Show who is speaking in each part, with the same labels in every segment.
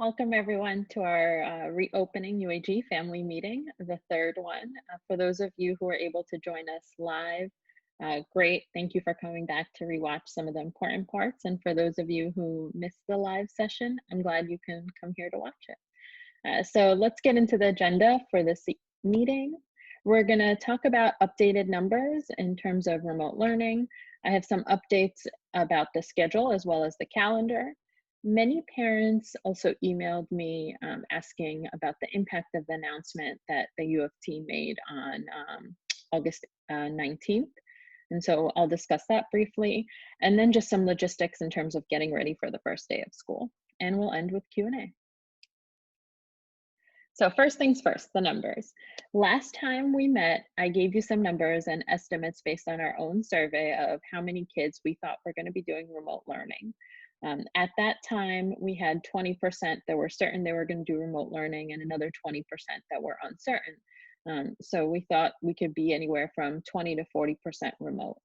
Speaker 1: Welcome everyone to our reopening UAG family meeting, the third one. For those of you who are able to join us live, great. Thank you for coming back to rewatch some of the important parts. And for those of you who missed the live session, I'm glad you can come here to watch it. So let's get into the agenda for this meeting. We're gonna talk about updated numbers in terms of remote learning. I have some updates about the schedule as well as the calendar. Many parents also emailed me asking about the impact of the announcement that the U of T made on August 19th. And so I'll discuss that briefly, and then just some logistics in terms of getting ready for the first day of school. And we'll end with Q&A. So first things first, the numbers. Last time we met, I gave you some numbers and estimates based on our own survey of how many kids we thought were going to be doing remote learning. At that time, we had 20% that were certain they were going to do remote learning and another 20% that were uncertain. So we thought we could be anywhere from 20 to 40% remote.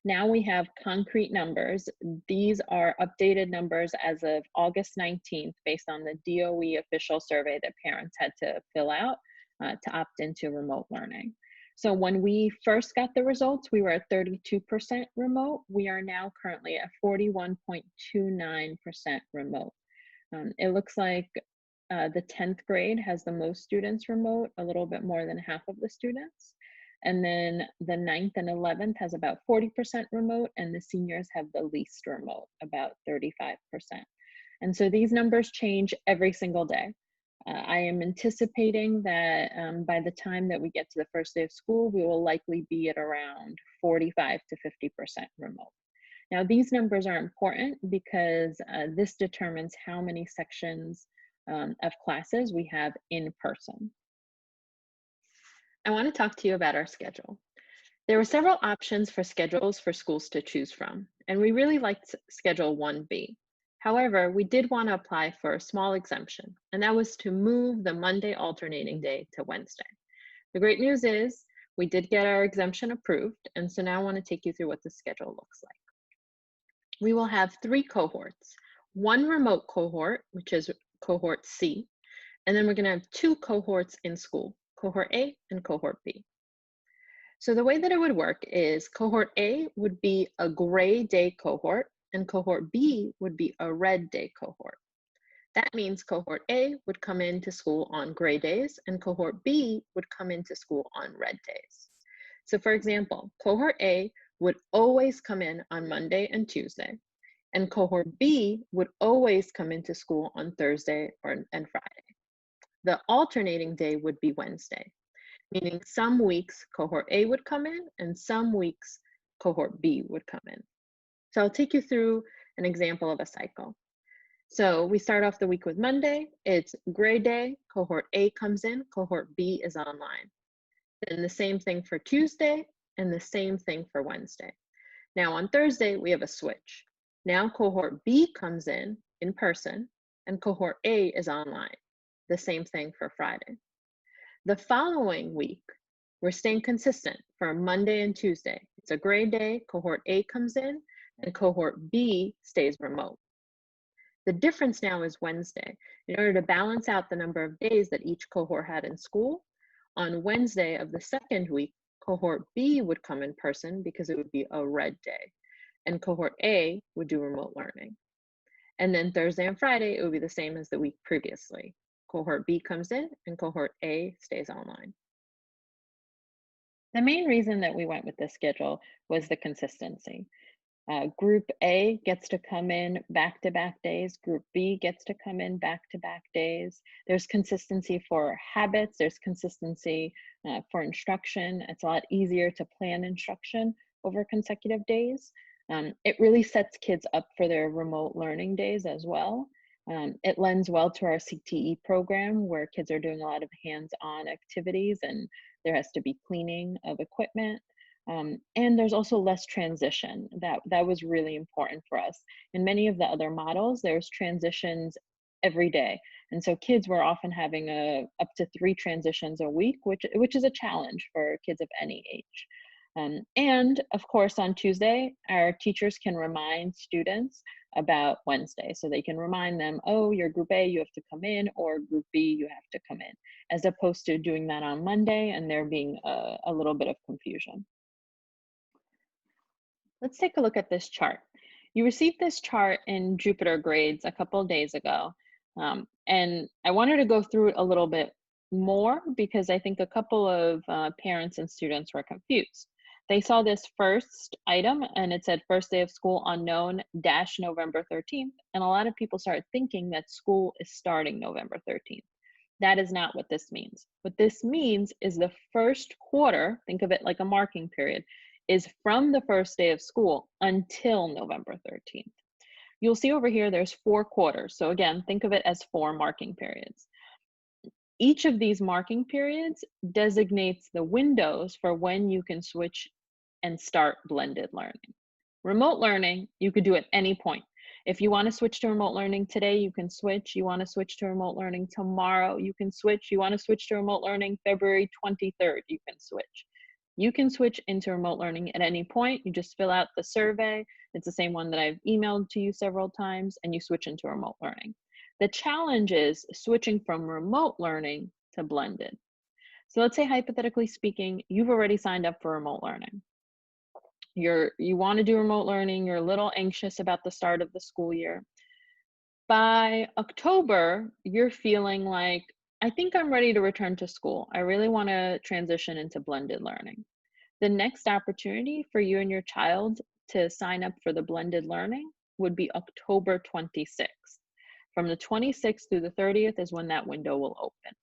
Speaker 1: Now we have concrete numbers. These are updated numbers as of August 19th based on the DOE official survey that parents had to fill out to opt into remote learning. So when we first got the results, we were at 32% remote. We are now currently at 41.29% remote. It looks like the 10th grade has the most students remote, a little bit more than half of the students. And then the 9th and 11th has about 40% remote, and the seniors have the least remote, about 35%. And so these numbers change every single day. I am anticipating that by the time that we get to the first day of school, we will likely be at around 45 to 50% remote. Now, these numbers are important because this determines how many sections of classes we have in person. I want to talk to you about our schedule. There were several options for schedules for schools to choose from, and we really liked Schedule 1B. However, we did want to apply for a small exemption, and that was to move the Monday alternating day to Wednesday. The great news is we did get our exemption approved, and so now I want to take you through what the schedule looks like. We will have 3 cohorts, one remote cohort, which is Cohort C, and then we're going to have 2 cohorts in school, Cohort A and Cohort B. So the way that it would work is Cohort A would be a gray day cohort, and Cohort B would be a red day cohort. That means Cohort A would come into school on gray days, and Cohort B would come into school on red days. So for example, Cohort A would always come in on Monday and Tuesday, and Cohort B would always come into school on Thursday and Friday. The alternating day would be Wednesday, meaning some weeks Cohort A would come in and some weeks Cohort B would come in. So I'll take you through an example of a cycle. So we start off the week with Monday. It's gray day, Cohort A comes in, Cohort B is online. Then the same thing for Tuesday and the same thing for Wednesday. Now on Thursday, we have a switch. Now Cohort B comes in person and Cohort A is online. The same thing for Friday. The following week, we're staying consistent for Monday and Tuesday. It's a gray day, Cohort A comes in, and Cohort B stays remote. The difference now is Wednesday. In order to balance out the number of days that each cohort had in school, on Wednesday of the second week, Cohort B would come in person because it would be a red day, and Cohort A would do remote learning. And then Thursday and Friday, it would be the same as the week previously. Cohort B comes in and Cohort A stays online. The main reason that we went with this schedule was the consistency. Group A gets to come in back-to-back days. Group B gets to come in back-to-back days. There's consistency for habits. There's consistency for instruction. It's a lot easier to plan instruction over consecutive days. It really sets kids up for their remote learning days as well. It lends well to our CTE program where kids are doing a lot of hands-on activities and there has to be cleaning of equipment. And there's also less transition. That was really important for us. In many of the other models, there's transitions every day. And so kids were often having up to 3 transitions a week, which is a challenge for kids of any age. And of course, on Tuesday, our teachers can remind students about Wednesday. So they can remind them, oh, you're group A, you have to come in, or group B, you have to come in, as opposed to doing that on Monday and there being a little bit of confusion. Let's take a look at this chart. You received this chart in Jupyter Grades a couple of days ago. And I wanted to go through it a little bit more because I think a couple of parents and students were confused. They saw this first item and it said first day of school unknown dash November 13th. And a lot of people started thinking that school is starting November 13th. That is not what this means. What this means is the first quarter, think of it like a marking period, is from the first day of school until November 13th. You'll see over here there's 4 quarters. So again, think of it as 4 marking periods. Each of these marking periods designates the windows for when you can switch and start blended learning. Remote learning, you could do at any point. If you want to switch to remote learning today, you can switch. You want to switch to remote learning tomorrow, you can switch. You want to switch to remote learning February 23rd, you can switch. You can switch into remote learning at any point. You just fill out the survey. It's the same one that I've emailed to you several times, and you switch into remote learning. The challenge is switching from remote learning to blended. So let's say, hypothetically speaking, you've already signed up for remote learning. You want to do remote learning, you're a little anxious about the start of the school year. By October, you're feeling like, I think I'm ready to return to school. I really want to transition into blended learning. The next opportunity for you and your child to sign up for the blended learning would be October 26th. From the 26th through the 30th is when that window will open.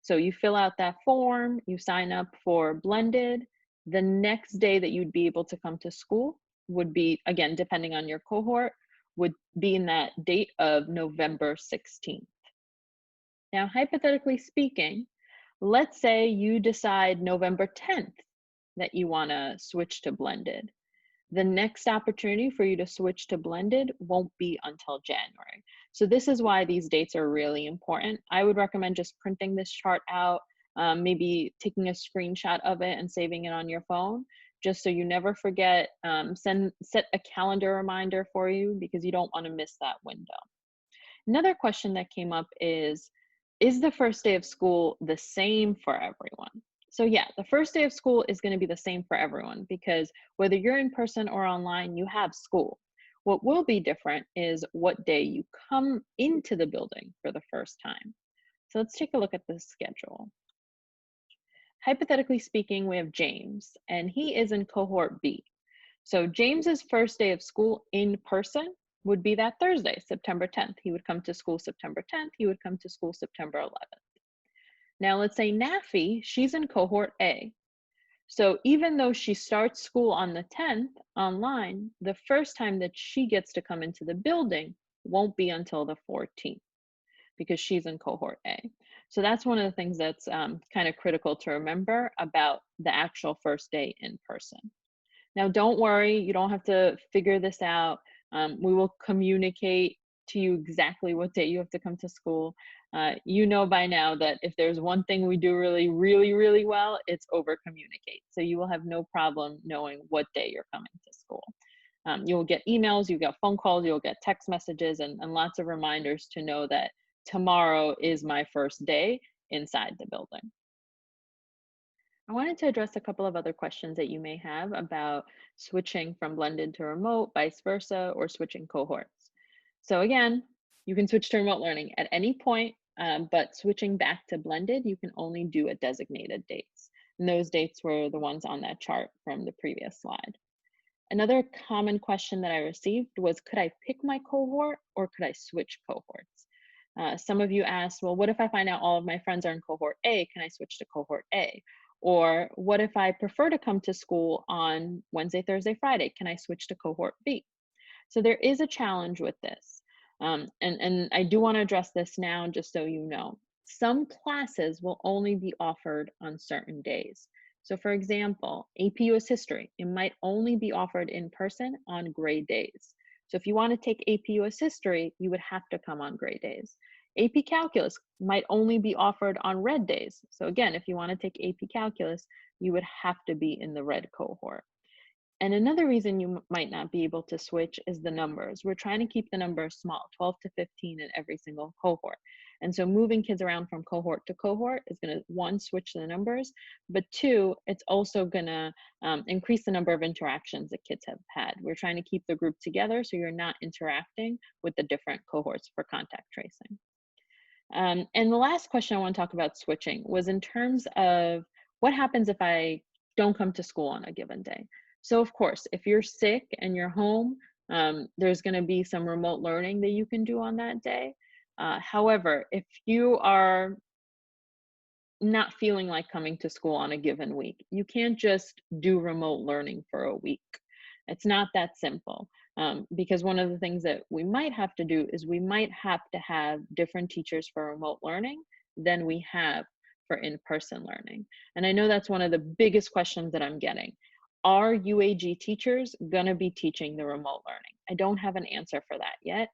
Speaker 1: So you fill out that form, you sign up for blended. The next day that you'd be able to come to school would be, again, depending on your cohort, would be in that date of November 16th. Now, hypothetically speaking, let's say you decide November 10th that you want to switch to blended. The next opportunity for you to switch to blended won't be until January. So this is why these dates are really important. I would recommend just printing this chart out, maybe taking a screenshot of it and saving it on your phone, just so you never forget. Set a calendar reminder for you because you don't want to miss that window. Another question that came up is the first day of school the same for everyone? So yeah, the first day of school is going to be the same for everyone because whether you're in person or online, you have school. What will be different is what day you come into the building for the first time. So let's take a look at the schedule. Hypothetically speaking, we have James, and he is in cohort B. So James's first day of school in person would be that Thursday, September 10th. He would come to school September 10th. He would come to school September 11th. Now let's say Nafi, she's in cohort A. So even though she starts school on the 10th online, the first time that she gets to come into the building won't be until the 14th because she's in cohort A. So that's one of the things that's kind of critical to remember about the actual first day in person. Now, don't worry, you don't have to figure this out. We will communicate to you exactly what day you have to come to school. You know by now that if there's one thing we do really well, it's over communicate. So you will have no problem knowing what day you're coming to school. You'll get emails, you'll get phone calls, you'll get text messages, and lots of reminders to know that tomorrow is my first day inside the building. I wanted to address a couple of other questions that you may have about switching from blended to remote, vice versa, or switching cohorts. So again, you can switch to remote learning at any point, but switching back to blended, you can only do at designated dates. And those dates were the ones on that chart from the previous slide. Another common question that I received was, could I pick my cohort or could I switch cohorts? Some of you asked, well, what if I find out all of my friends are in cohort A? Can I switch to cohort A? Or what if I prefer to come to school on Wednesday, Thursday, Friday? Can I switch to cohort B? So there is a challenge with this. And I do want to address this now just so you know. Some classes will only be offered on certain days. So for example, AP US History, it might only be offered in person on gray days. So if you want to take AP US History, you would have to come on gray days. AP Calculus might only be offered on red days. So again, if you want to take AP Calculus, you would have to be in the red cohort. And another reason you might not be able to switch is the numbers. We're trying to keep the numbers small, 12 to 15 in every single cohort. And so moving kids around from cohort to cohort is going to, one, switch the numbers, but two, it's also going to increase the number of interactions that kids have had. We're trying to keep the group together so you're not interacting with the different cohorts for contact tracing. And the last question I want to talk about switching was in terms of what happens if I don't come to school on a given day. So of course, if you're sick and you're home, there's going to be some remote learning that you can do on that day. However, if you are not feeling like coming to school on a given week, you can't just do remote learning for a week. It's not that simple. Because one of the things that we might have to do is we might have to have different teachers for remote learning than we have for in-person learning. And I know that's one of the biggest questions that I'm getting. Are UAG teachers gonna be teaching the remote learning? I don't have an answer for that yet,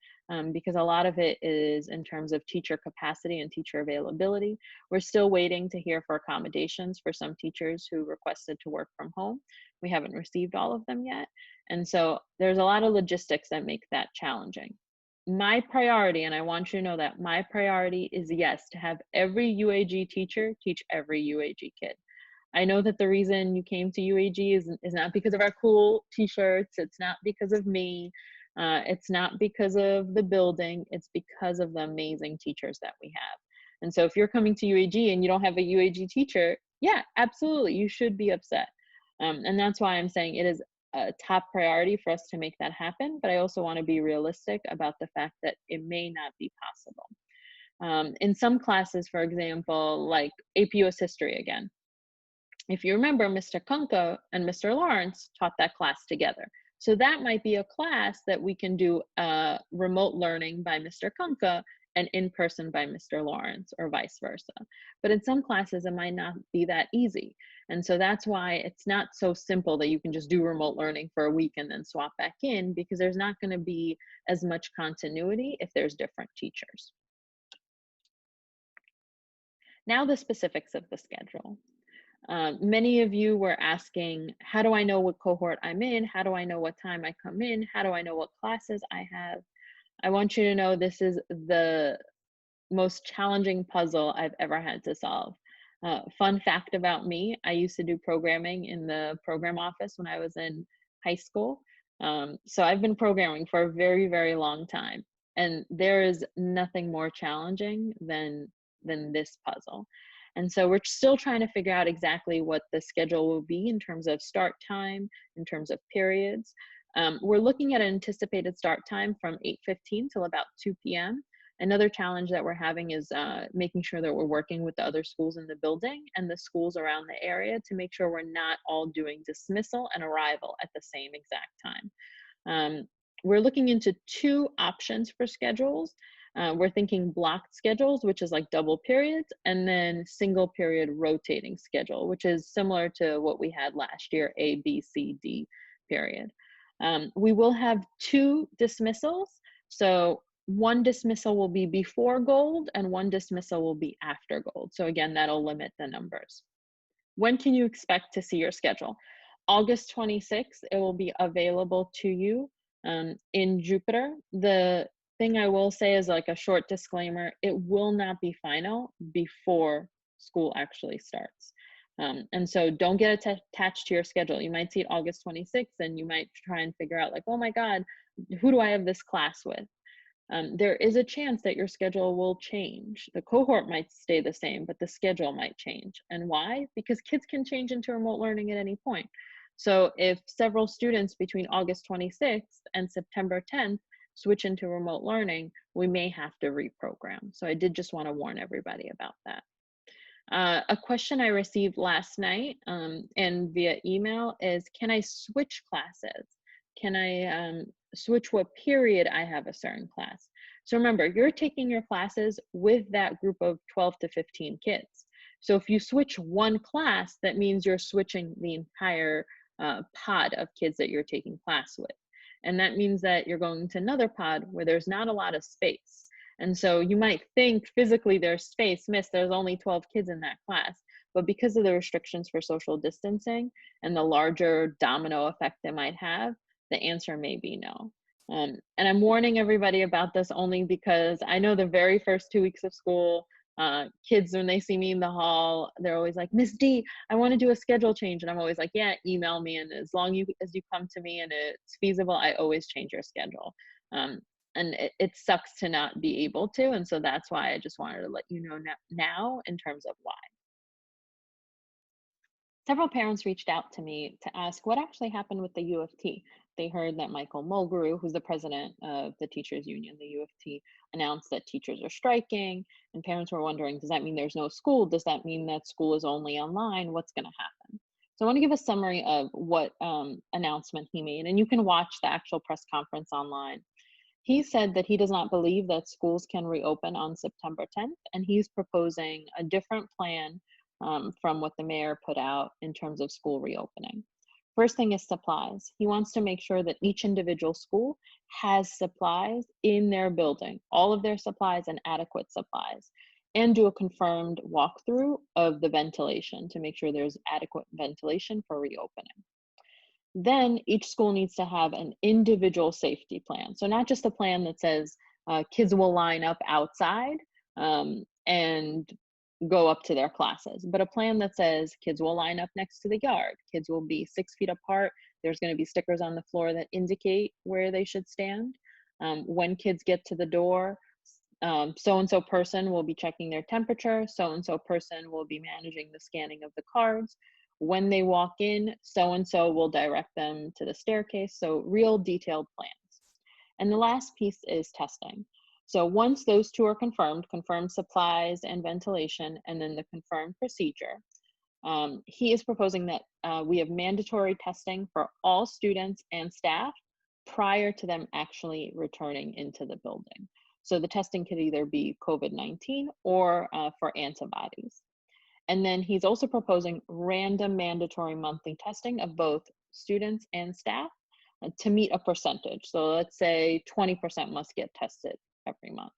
Speaker 1: because a lot of it is in terms of teacher capacity and teacher availability. We're still waiting to hear for accommodations for some teachers who requested to work from home. We haven't received all of them yet. And so there's a lot of logistics that make that challenging. My priority, and I want you to know that my priority is, yes, to have every UAG teacher teach every UAG kid. I know that the reason you came to UAG is not because of our cool t-shirts. It's not because of me. It's not because of the building. It's because of the amazing teachers that we have. And so if you're coming to UAG and you don't have a UAG teacher, yeah, absolutely, you should be upset. And that's why I'm saying it is a top priority for us to make that happen. But I also want to be realistic about the fact that it may not be possible. In some classes, for example, like AP US History again, if you remember, Mr. Kunka and Mr. Lawrence taught that class together. So that might be a class that we can do remote learning by Mr. Kunka and in-person by Mr. Lawrence, or vice versa. But in some classes, it might not be that easy. And so that's why it's not so simple that you can just do remote learning for a week and then swap back in, because there's not going to be as much continuity if there's different teachers. Now the specifics of the schedule. Many of you were asking, how do I know what cohort I'm in? How do I know what time I come in? How do I know what classes I have? I want you to know this is the most challenging puzzle I've ever had to solve. Fun fact about me, I used to do programming in the program office when I was in high school. So I've been programming for a very, very long time. And there is nothing more challenging than this puzzle. And so we're still trying to figure out exactly what the schedule will be in terms of start time, in terms of periods. We're looking at an anticipated start time from 8:15 till about 2 p.m. Another challenge that we're having is making sure that we're working with the other schools in the building and the schools around the area to make sure we're not all doing dismissal and arrival at the same exact time. We're looking into two options for schedules. We're thinking blocked schedules, which is like double periods, and then single period rotating schedule, which is similar to what we had last year, A, B, C, D period. We will have two dismissals. So one dismissal will be before gold and one dismissal will be after gold. So again, that'll limit the numbers. When can you expect to see your schedule? August 26th, it will be available to you in Jupiter. The thing I will say is like a short disclaimer, it will not be final before school actually starts. And so don't get attached to your schedule. You might see it August 26th and you might try and figure out like, oh my God, who do I have this class with? There is a chance that your schedule will change. The cohort might stay the same, but the schedule might change. And why? Because kids can change into remote learning at any point. So if several students between August 26th and September 10th switch into remote learning, we may have to reprogram. So I did just want to warn everybody about that. A question I received last night and via email is, can I switch classes? Can I switch what period I have a certain class? So remember, you're taking your classes with that group of 12 to 15 kids. So if you switch one class, that means you're switching the entire pod of kids that you're taking class with. And that means that you're going to another pod where there's not a lot of space. And so you might think physically there's space, miss, there's only 12 kids in that class. But because of the restrictions for social distancing and the larger domino effect it might have, the answer may be no. And I'm warning everybody about this only because I know the very first 2 weeks of school, kids, when they see me in the hall, they're always like, Miss D, I want to do a schedule change. And I'm always like, yeah, email me. And as long as you come to me and it's feasible, I always change your schedule. Um, and it sucks to not be able to. And so that's why I just wanted to let you know now in terms of why. Several parents reached out to me to ask what actually happened with the U of T. They heard that Michael Mulgrew, who's the president of the teachers union, the U of T, announced that teachers are striking, and parents were wondering, does that mean there's no school? Does that mean that school is only online? What's going to happen? So I want to give a summary of what announcement he made, and you can watch the actual press conference online. He said that he does not believe that schools can reopen on September 10th, and he's proposing a different plan from what the mayor put out in terms of school reopening. First thing is supplies. He wants to make sure that each individual school has supplies in their building, all of their supplies and adequate supplies, and do a confirmed walkthrough of the ventilation to make sure there's adequate ventilation for reopening. Then each school needs to have an individual safety plan. So not just a plan that says kids will line up outside and go up to their classes, but a plan that says kids will line up next to the yard, kids will be 6 feet apart, there's going to be stickers on the floor that indicate where they should stand. When kids get to the door, so-and-so person will be checking their temperature, so-and-so person will be managing the scanning of the cards. When they walk in, so-and-so will direct them to the staircase. So real detailed plans. And the last piece is testing. So once those two are confirmed supplies and ventilation, and then the confirmed procedure, he is proposing that we have mandatory testing for all students and staff prior to them actually returning into the building. So the testing could either be COVID-19 or for antibodies. And then he's also proposing random mandatory monthly testing of both students and staff to meet a percentage. So let's say 20% must get tested every month.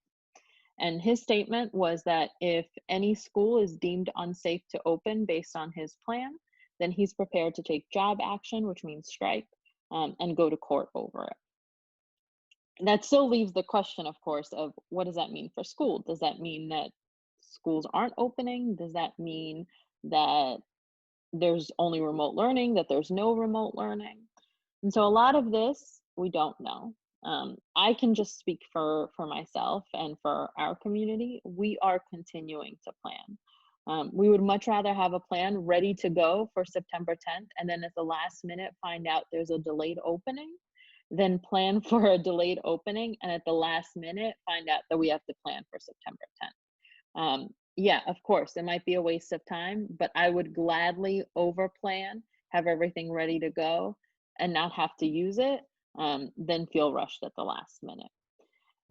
Speaker 1: And his statement was that if any school is deemed unsafe to open based on his plan, then he's prepared to take job action, which means strike, and go to court over it. That still leaves the question, of course, of what does that mean for school? Does that mean that schools aren't opening? Does that mean that there's only remote learning, that there's no remote learning? And so a lot of this, we don't know. I can just speak for myself and for our community. We are continuing to plan. We would much rather have a plan ready to go for September 10th and then at the last minute find out there's a delayed opening than plan for a delayed opening and at the last minute find out that we have to plan for September 10th. Yeah, of course, it might be a waste of time, but I would gladly over plan, have everything ready to go and not have to use it, than feel rushed at the last minute.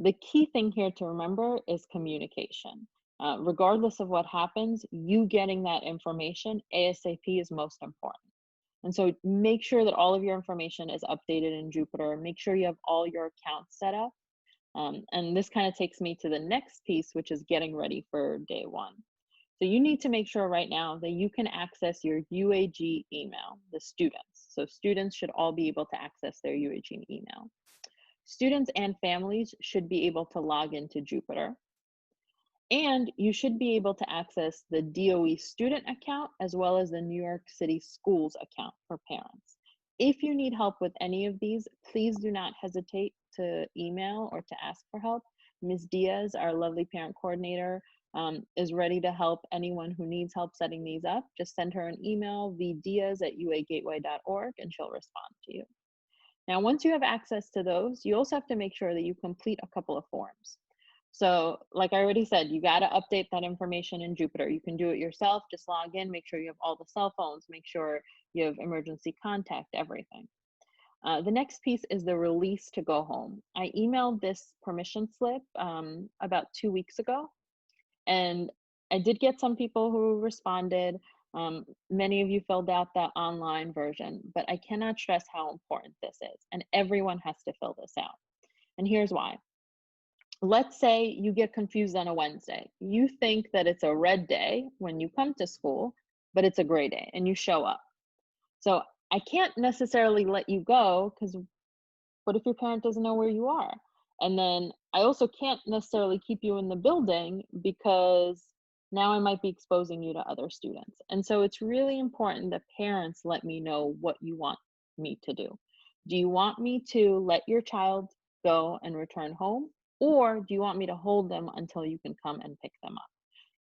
Speaker 1: The key thing here to remember is communication. Regardless of what happens, you getting that information ASAP is most important. And so make sure that all of your information is updated in Jupyter. Make sure you have all your accounts set up. And this kind of takes me to the next piece, which is getting ready for day one. So you need to make sure right now that you can access your UAG email, the students. So students should all be able to access their UAG email. Students and families should be able to log into Jupyter. And you should be able to access the DOE student account as well as the New York City Schools account for parents. If you need help with any of these, please do not hesitate to email or to ask for help. Ms. Diaz, our lovely parent coordinator, is ready to help anyone who needs help setting these up. Just send her an email, vdiaz@uagateway.org, and she'll respond to you. Now, once you have access to those, you also have to make sure that you complete a couple of forms. So like I already said, you got to update that information in Jupyter. You can do it yourself. Just log in, make sure you have all the cell phones, make sure you have emergency contact, everything. The next piece is the release to go home. I emailed this permission slip about 2 weeks ago, and I did get some people who responded. Many of you filled out the online version, but I cannot stress how important this is, and everyone has to fill this out. And here's why. let's say you get confused on a Wednesday. You think that it's a red day when you come to school, but it's a gray day and you show up. So I can't necessarily let you go because what if your parent doesn't know where you are? And then I also can't necessarily keep you in the building because now I might be exposing you to other students. And so it's really important that parents let me know what you want me to do. Do you want me to let your child go and return home? Or do you want me to hold them until you can come and pick them up?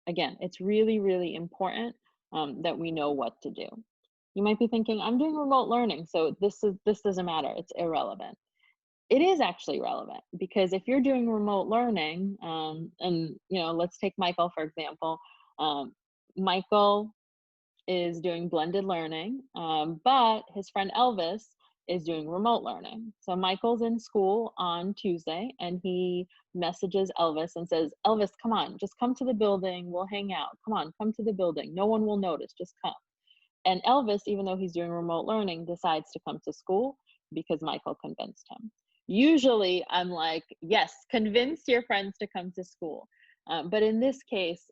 Speaker 1: Again, it's really, really important that we know what to do. You might be thinking, I'm doing remote learning, so this doesn't matter. It's irrelevant. It is actually relevant because if you're doing remote learning, and let's take Michael for example. Um, Michael is doing blended learning, but his friend Elvis is doing remote learning. So Michael's in school on Tuesday and he messages Elvis and says, Elvis, come on, just come to the building. We'll hang out. Come on, come to the building. No one will notice. Just come. And Elvis, even though he's doing remote learning, decides to come to school because Michael convinced him. Usually I'm like, yes, convince your friends to come to school. But in this case,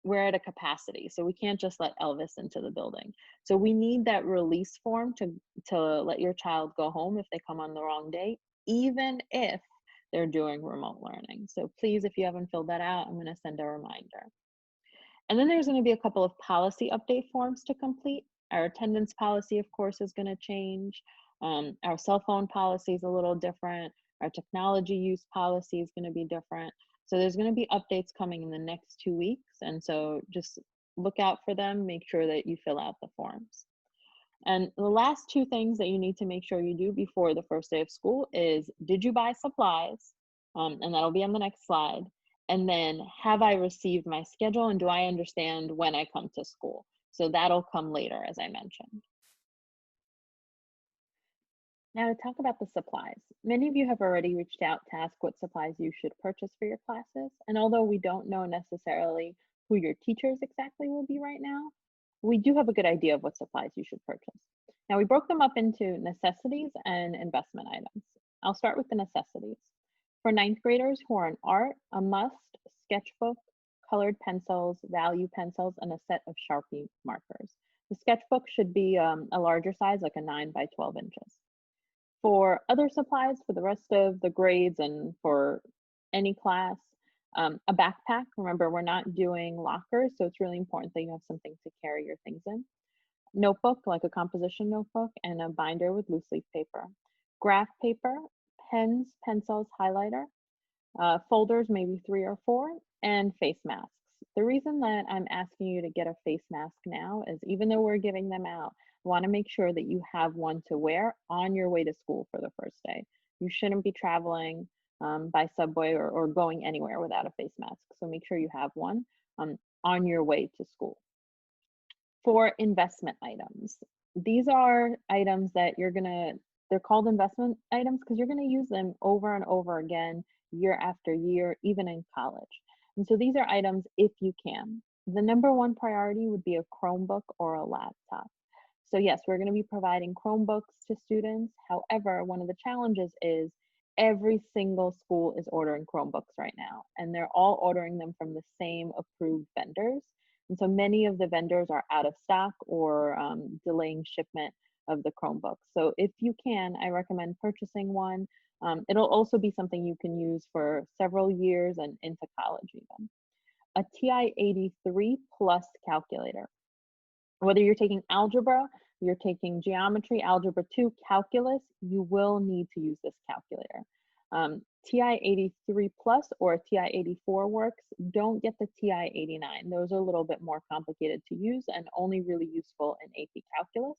Speaker 1: we're at a capacity, so we can't just let Elvis into the building. So we need that release form to let your child go home if they come on the wrong day, even if they're doing remote learning. So please, if you haven't filled that out, I'm going to send a reminder. And then there's going to be a couple of policy update forms to complete. Our attendance policy, of course, is going to change. Our cell phone policy is a little different. Our technology use policy is going to be different. So there's going to be updates coming in the next 2 weeks. And so just look out for them. Make sure that you fill out the forms. And the last two things that you need to make sure you do before the first day of school is, did you buy supplies? And that'll be on the next slide. And then, have I received my schedule and do I understand when I come to school? So that'll come later, as I mentioned. Now to talk about the supplies. Many of you have already reached out to ask what supplies you should purchase for your classes. And although we don't know necessarily who your teachers exactly will be right now, we do have a good idea of what supplies you should purchase. Now we broke them up into necessities and investment items. I'll start with the necessities. For ninth graders who are in art, a must, sketchbook, colored pencils, value pencils, and a set of Sharpie markers. The sketchbook should be a larger size, like a 9 by 12 inches. For other supplies for the rest of the grades and for any class, a backpack. Remember, we're not doing lockers, so it's really important that you have something to carry your things in. Notebook, like a composition notebook, and a binder with loose leaf paper. Graph paper, pens, pencils, highlighter, folders, maybe 3 or 4, and face masks. The reason that I'm asking you to get a face mask now is even though we're giving them out, I want to make sure that you have one to wear on your way to school for the first day. You shouldn't be traveling by subway or going anywhere without a face mask. So make sure you have one on your way to school. For investment items, these are items that they're called investment items because you're going to use them over and over again, year after year, even in college. And so these are items if you can. The number one priority would be a Chromebook or a laptop. So yes, we're going to be providing Chromebooks to students. However, one of the challenges is every single school is ordering Chromebooks right now, and they're all ordering them from the same approved vendors. And so many of the vendors are out of stock or delaying shipment of the Chromebooks. So if you can, I recommend purchasing one. It'll also be something you can use for several years and into college even. A TI-83 plus calculator. Whether you're taking algebra, you're taking geometry, algebra 2, calculus, you will need to use this calculator. TI-83 plus or TI-84 works. Don't get the TI-89. Those are a little bit more complicated to use and only really useful in AP calculus.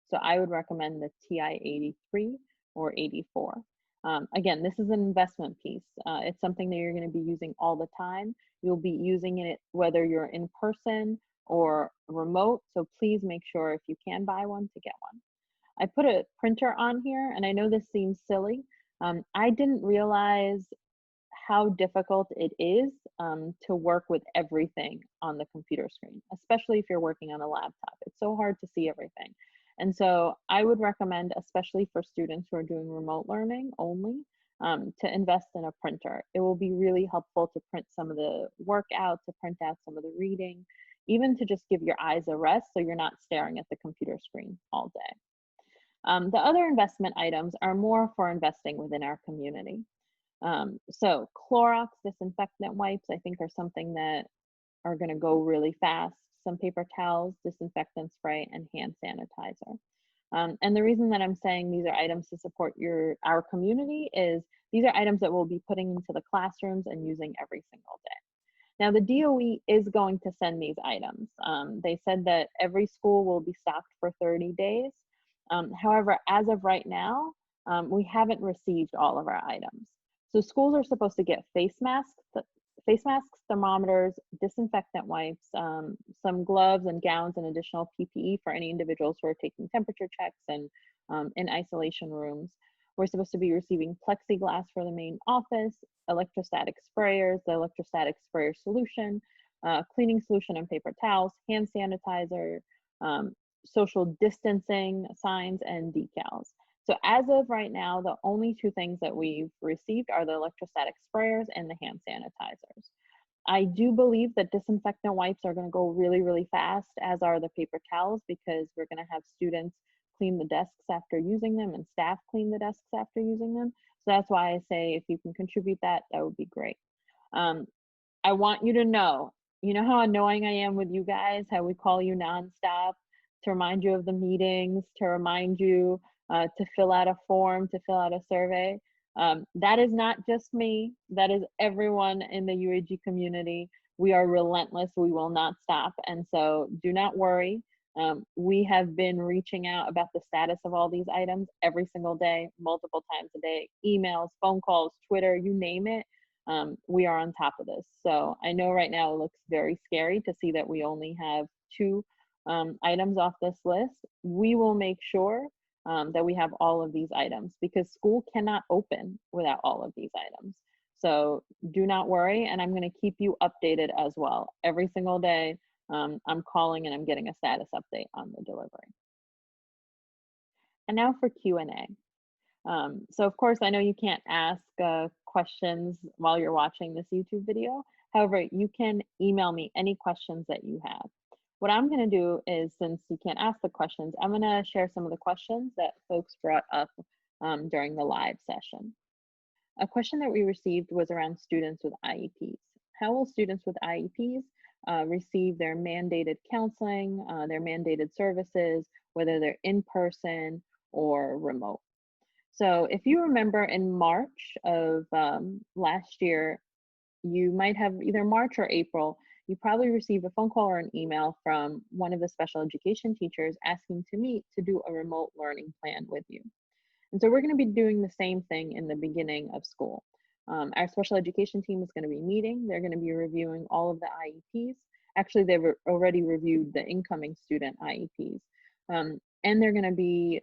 Speaker 1: So I would recommend the TI-83 or 84. Again, this is an investment piece. It's something that you're going to be using all the time. You'll be using it whether you're in person or remote. So please make sure if you can buy one to get one. I put a printer on here, and I know this seems silly. I didn't realize how difficult it is to work with everything on the computer screen, especially if you're working on a laptop. It's so hard to see everything. And so I would recommend, especially for students who are doing remote learning only, to invest in a printer. It will be really helpful to print some of the work out, to print out some of the reading, even to just give your eyes a rest so you're not staring at the computer screen all day. The other investment items are more for investing within our community. So Clorox disinfectant wipes, I think, are something that are going to go really fast. Some paper towels, disinfectant spray, and hand sanitizer. And the reason that I'm saying these are items to support our community is these are items that we'll be putting into the classrooms and using every single day. Now, the DOE is going to send these items. They said that every school will be stocked for 30 days. However, as of right now, we haven't received all of our items. So schools are supposed to get face masks, thermometers, disinfectant wipes, some gloves and gowns and additional PPE for any individuals who are taking temperature checks and in isolation rooms. We're supposed to be receiving plexiglass for the main office, electrostatic sprayers, the electrostatic sprayer solution, cleaning solution and paper towels, hand sanitizer, social distancing signs, and decals. So as of right now, the only two things that we've received are the electrostatic sprayers and the hand sanitizers. I do believe that disinfectant wipes are going to go really, really fast, as are the paper towels, because we're going to have students clean the desks after using them and staff clean the desks after using them. So that's why I say if you can contribute that would be great. I want you to know, you know how annoying I am with you guys, how we call you nonstop to remind you of the meetings, to remind you to fill out a form, to fill out a survey. That is not just me, that is everyone in the UAG community. We are relentless, we will not stop. And so do not worry. We have been reaching out about the status of all these items every single day, multiple times a day, emails, phone calls, Twitter, you name it. We are on top of this. So I know right now it looks very scary to see that we only have 2 items off this list. We will make sure that we have all of these items, because school cannot open without all of these items. So do not worry, and I'm going to keep you updated as well. Every single day, I'm calling and I'm getting a status update on the delivery. And now for Q&A. So of course, I know you can't ask questions while you're watching this YouTube video. However, you can email me any questions that you have. What I'm going to do is, since you can't ask the questions, I'm going to share some of the questions that folks brought up during the live session. A question that we received was around students with IEPs. How will students with IEPs receive their mandated counseling, their mandated services, whether they're in person or remote? So if you remember in March of last year, you might have either March or April, you probably received a phone call or an email from one of the special education teachers asking to meet to do a remote learning plan with you. And so we're going to be doing the same thing in the beginning of school. Our special education team is going to be meeting. They're going to be reviewing all of the IEPs. Actually, they've already reviewed the incoming student IEPs. And they're going to be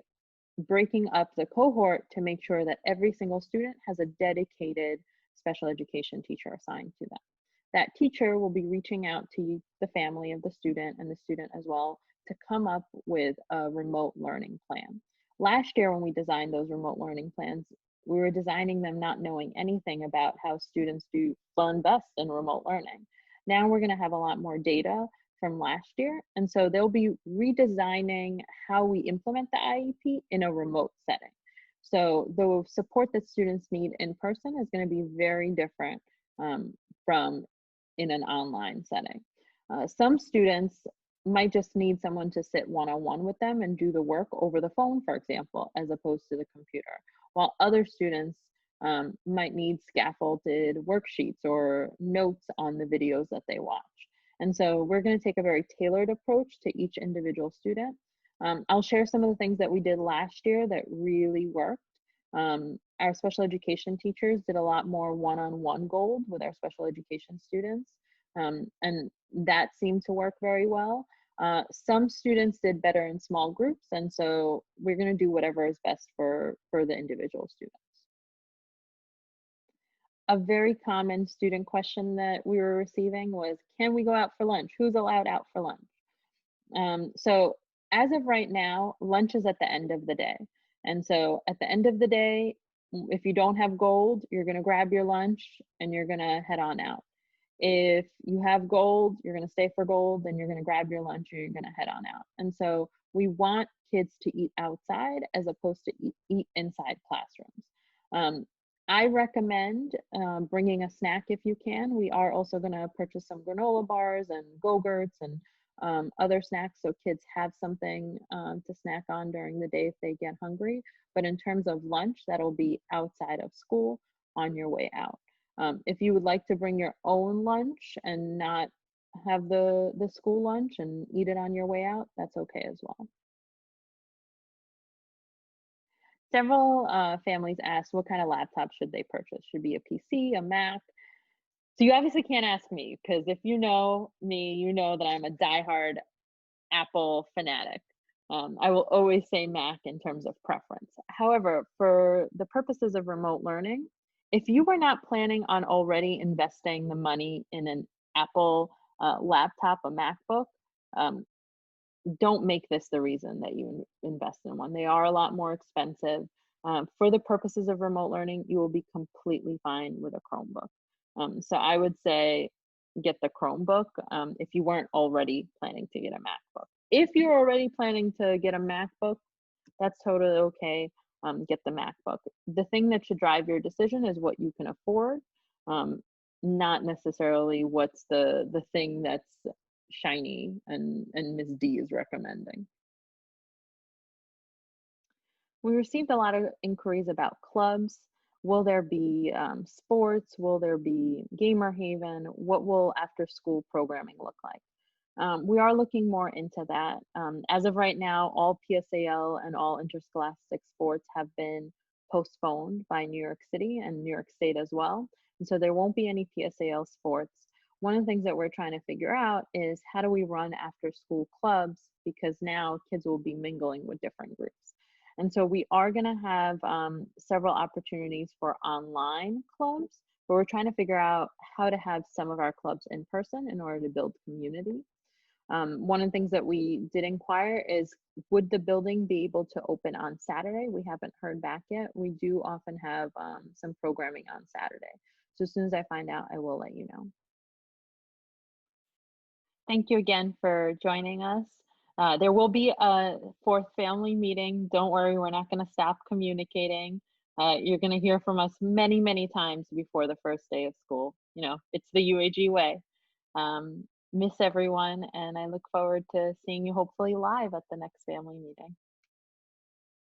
Speaker 1: breaking up the cohort to make sure that every single student has a dedicated special education teacher assigned to them. That teacher will be reaching out to the family of the student and the student as well to come up with a remote learning plan. Last year, when we designed those remote learning plans, we were designing them not knowing anything about how students do learn best in remote learning. Now we're going to have a lot more data from last year, and so they'll be redesigning how we implement the IEP in a remote setting. So the support that students need in person is going to be very different from in an online setting. Some students might just need someone to sit one-on-one with them and do the work over the phone, for example, as opposed to the computer, while other students might need scaffolded worksheets or notes on the videos that they watch. And so we're going to take a very tailored approach to each individual student. I'll share some of the things that we did last year that really worked. Our special education teachers did a lot more one-on-one gold with our special education students, and that seemed to work very well. Some students did better in small groups, and so we're going to do whatever is best for the individual students. A very common student question that we were receiving was, can we go out for lunch? Who's allowed out for lunch? So as of right now, lunch is at the end of the day. And so at the end of the day, If you don't have gold, you're gonna grab your lunch and you're gonna head on out. If you have gold, you're going to stay for gold, then you're going to grab your lunch and you're going to head on out. And so we want kids to eat outside as opposed to eat inside classrooms. Um, I recommend bringing a snack if you can. We are also going to purchase some granola bars and Go-Gurts and other snacks so kids have something to snack on during the day if they get hungry. But in terms of lunch, that'll be outside of school on your way out. If you would like to bring your own lunch and not have the school lunch and eat it on your way out, that's okay as well. Several families asked what kind of laptop should they purchase? Should be a PC, a Mac? So you obviously can't ask me because if you know me, you know that I'm a diehard Apple fanatic. I will always say Mac in terms of preference. However, for the purposes of remote learning, if you were not planning on already investing the money in an Apple laptop, a MacBook, um, don't make this the reason that you invest in one. They are a lot more expensive. For the purposes of remote learning, you will be completely fine with a Chromebook. So I would say get the Chromebook if you weren't already planning to get a MacBook. If you're already planning to get a MacBook, that's totally okay. Get the MacBook. The thing that should drive your decision is what you can afford, um, not necessarily what's the thing that's shiny and Ms. D is recommending. We received a lot of inquiries about clubs. Will there be sports? Will there be gamer haven? What will after school programming look like? We are looking more into that. As of right now, all PSAL and all interscholastic sports have been postponed by New York City and New York State as well. And so there won't be any PSAL sports. One of the things that we're trying to figure out is how do we run after school clubs because now kids will be mingling with different groups. And so we are going to have several opportunities for online clubs, but we're trying to figure out how to have some of our clubs in person in order to build community. One of the things that we did inquire is, would the building be able to open on Saturday? We haven't heard back yet. We do often have some programming on Saturday. So as soon as I find out, I will let you know. Thank you again for joining us. There will be a fourth family meeting. Don't worry, we're not going to stop communicating. You're going to hear from us many, many times before the first day of school. You know, it's the UAG way. Miss everyone, and I look forward to seeing you hopefully live at the next family meeting.